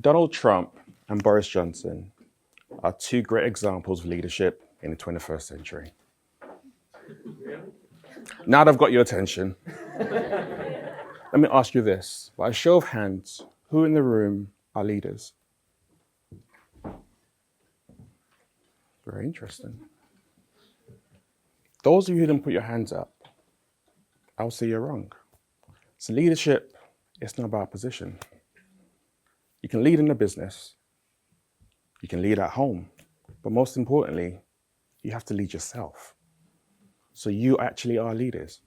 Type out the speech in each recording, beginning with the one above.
Donald Trump and Boris Johnson are two great examples of leadership in the 21st century. Now that I've got your attention, let me ask you this. By a show of hands, who in the room are leaders? Very interesting. Those of you who didn't put your hands up, I would say you're wrong. So leadership is not about position. You can lead in a business, you can lead at home, but most importantly, you have to lead yourself. So you actually are leaders.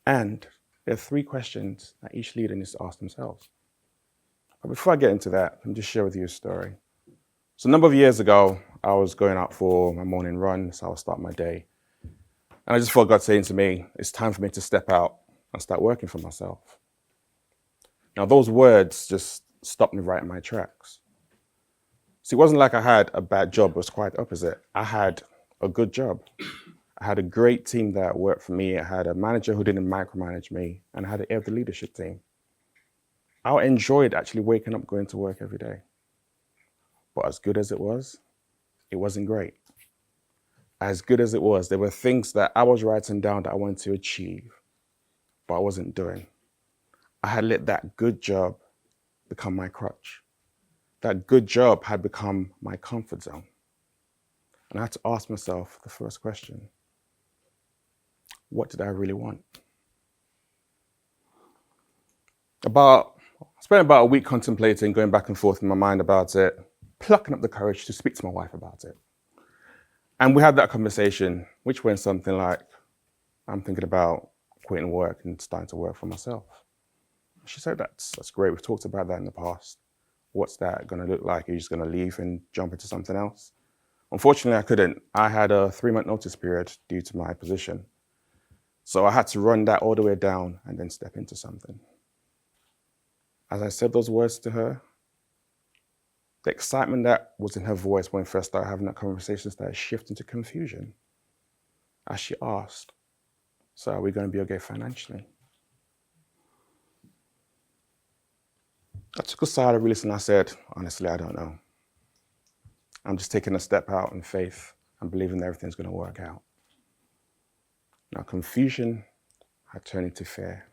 And there are 3 questions that each leader needs to ask themselves. But before I get into that, let me just share with you a story. So a number of years ago, I was going out for my morning run, so I would start my day. And I just felt God saying to me, it's time for me to step out and start working for myself. Now those words just stopped me right in my tracks. See, it wasn't like I had a bad job, it was quite the opposite. I had a good job. I had a great team that worked for me. I had a manager who didn't micromanage me, and I had the leadership team. I enjoyed actually waking up, going to work every day. But as good as it wasn't great. As good as it was, there were things that I was writing down that I wanted to achieve, but I wasn't doing. I had let that good job become my crutch. That good job had become my comfort zone. And I had to ask myself the first question: what did I really want? I spent about a week contemplating, going back and forth in my mind about it, plucking up the courage to speak to my wife about it. And we had that conversation, which went something like, I'm thinking about quitting work and starting to work for myself. She said, that's great. We've talked about that in the past. What's that going to look like? Are you just going to leave and jump into something else? Unfortunately, I couldn't. I had a 3-month notice period due to my position. So I had to run that all the way down and then step into something. As I said those words to her, the excitement that was in her voice when we first started having that conversation started shifting to confusion. As she asked, so are we going to be okay financially? I took a sigh of release and I said, honestly, I don't know. I'm just taking a step out in faith and believing that everything's going to work out. Now, confusion had turned into fear.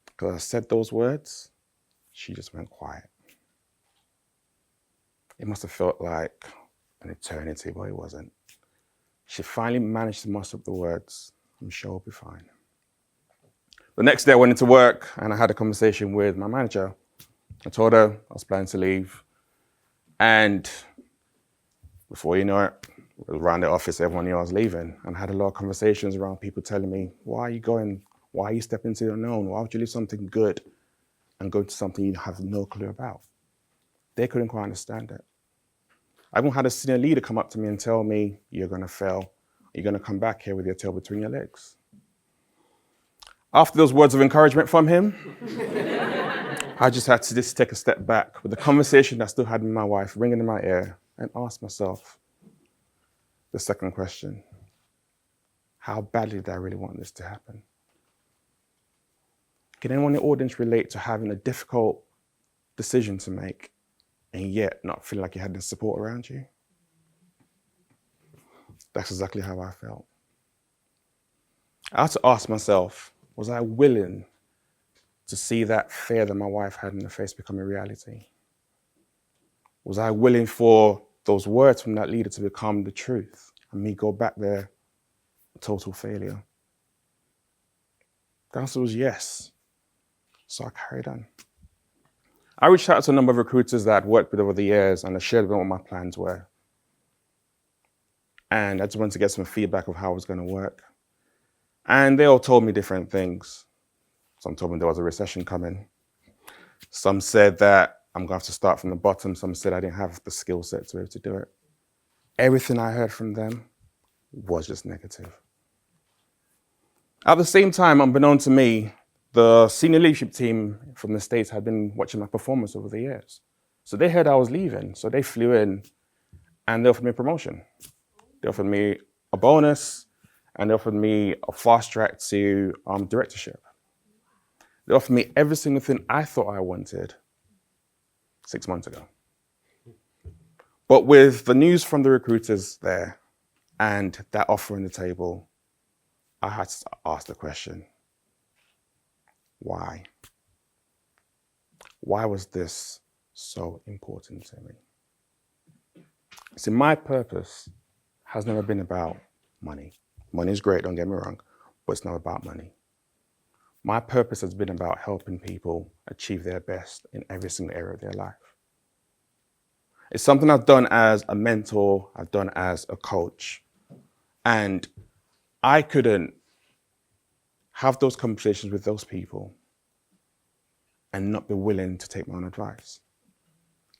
Because I said those words, she just went quiet. It must have felt like an eternity, but it wasn't. She finally managed to muster up the words, I'm sure I'll be fine. The next day I went into work and I had a conversation with my manager. I told her I was planning to leave. And before you know it, around the office, everyone knew I was leaving. And I had a lot of conversations around people telling me, why are you going? Why are you stepping into the unknown? Why would you leave something good and go to something you have no clue about? They couldn't quite understand it. I even had a senior leader come up to me and tell me, you're going to fail. You're going to come back here with your tail between your legs. After those words of encouragement from him, I just had to just take a step back with the conversation I still had with my wife ringing in my ear and ask myself the second question: how badly did I really want this to happen? Can anyone in the audience relate to having a difficult decision to make and yet not feeling like you had the support around you? That's exactly how I felt. I had to ask myself, was I willing to see that fear that my wife had in her face become a reality? Was I willing for those words from that leader to become the truth and me go back there a total failure? The answer was yes. So I carried on. I reached out to a number of recruiters that I'd worked with over the years and I shared with them what my plans were. And I just wanted to get some feedback of how it was going to work. And they all told me different things. Some told me there was a recession coming. Some said that I'm going to have to start from the bottom. Some said I didn't have the skill set to be able to do it. Everything I heard from them was just negative. At the same time, unbeknown to me, the senior leadership team from the States had been watching my performance over the years. So they heard I was leaving. So they flew in and they offered me a promotion. They offered me a bonus and they offered me a fast track to directorship. They offered me every single thing I thought I wanted 6 months ago. But with the news from the recruiters there and that offer on the table, I had to ask the question, why? Why was this so important to me? See, my purpose has never been about money. Money is great, don't get me wrong, but it's not about money. My purpose has been about helping people achieve their best in every single area of their life. It's something I've done as a mentor, I've done as a coach, and I couldn't have those conversations with those people and not be willing to take my own advice.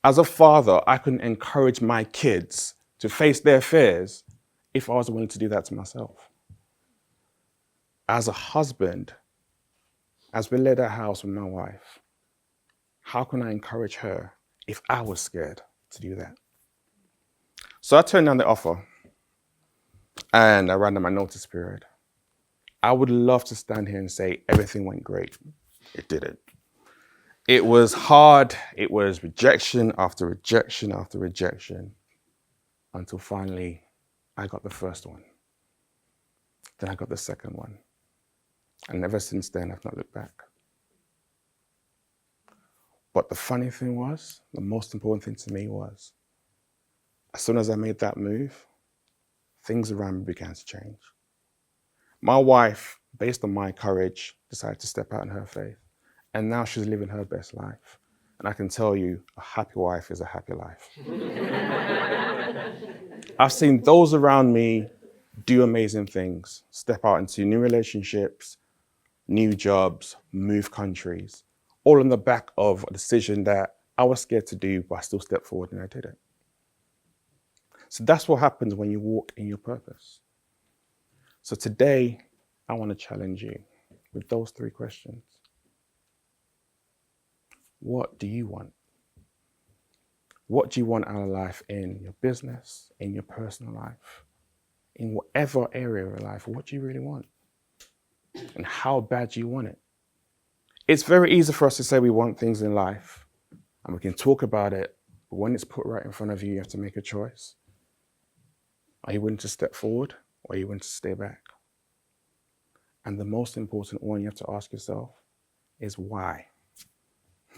As a father, I couldn't encourage my kids to face their fears if I was willing to do that to myself. As a husband, as we led our house with my wife, how can I encourage her if I was scared to do that? So I turned down the offer and I ran down my notice period. I would love to stand here and say everything went great. It didn't. It was hard. It was rejection after rejection after rejection until finally I got the first one. Then I got the second one. And ever since then, I've not looked back. But the funny thing was, the most important thing to me was, as soon as I made that move, things around me began to change. My wife, based on my courage, decided to step out in her faith. And now she's living her best life. And I can tell you, a happy wife is a happy life. I've seen those around me do amazing things, step out into new relationships, new jobs, move countries, all on the back of a decision that I was scared to do, but I still stepped forward and I did it. So that's what happens when you walk in your purpose. So today, I want to challenge you with those 3 questions. What do you want? What do you want out of life in your business, in your personal life, in whatever area of your life? What do you really want? And how bad do you want it? It's very easy for us to say we want things in life and we can talk about it, but when it's put right in front of you, you have to make a choice. Are you willing to step forward or are you willing to stay back? And the most important one you have to ask yourself is why?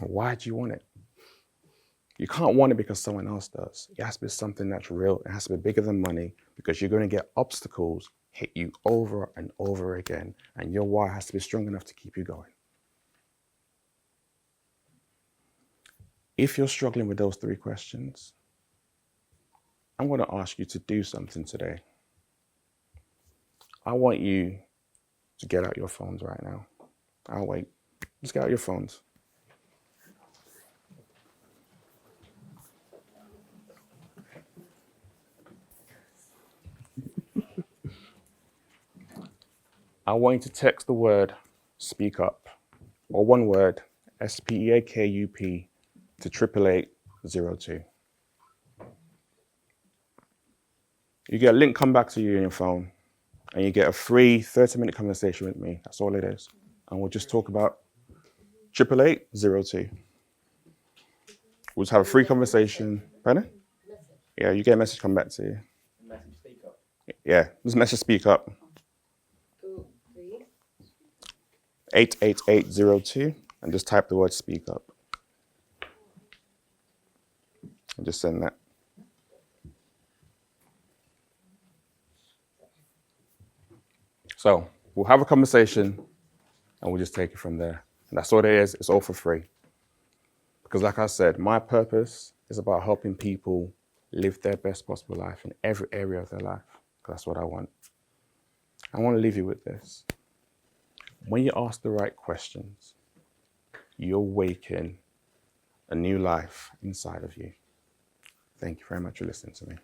Why do you want it? You can't want it because someone else does. It has to be something that's real. It has to be bigger than money because you're going to get obstacles hit you over and over again. And your why has to be strong enough to keep you going. If you're struggling with those 3 questions, I'm going to ask you to do something today. I want you to get out your phones right now. I'll wait. Just get out your phones. I want you to text the word SPEAKup, or one word, SPEAKup, to 88802. You get a link come back to you on your phone, and you get a free 30-minute conversation with me. That's all it is. And we'll just talk about 88802. We'll just have a free conversation. Pardon? Yeah, you get a message come back to you. Message SPEAKup. Yeah, just message SPEAKup. 88802, and just type the word SPEAKup. And just send that. So we'll have a conversation and we'll just take it from there. And that's what it is. It's all for free. Because like I said, my purpose is about helping people live their best possible life in every area of their life. That's what I want. I want to leave you with this. When you ask the right questions, you awaken a new life inside of you. Thank you very much for listening to me.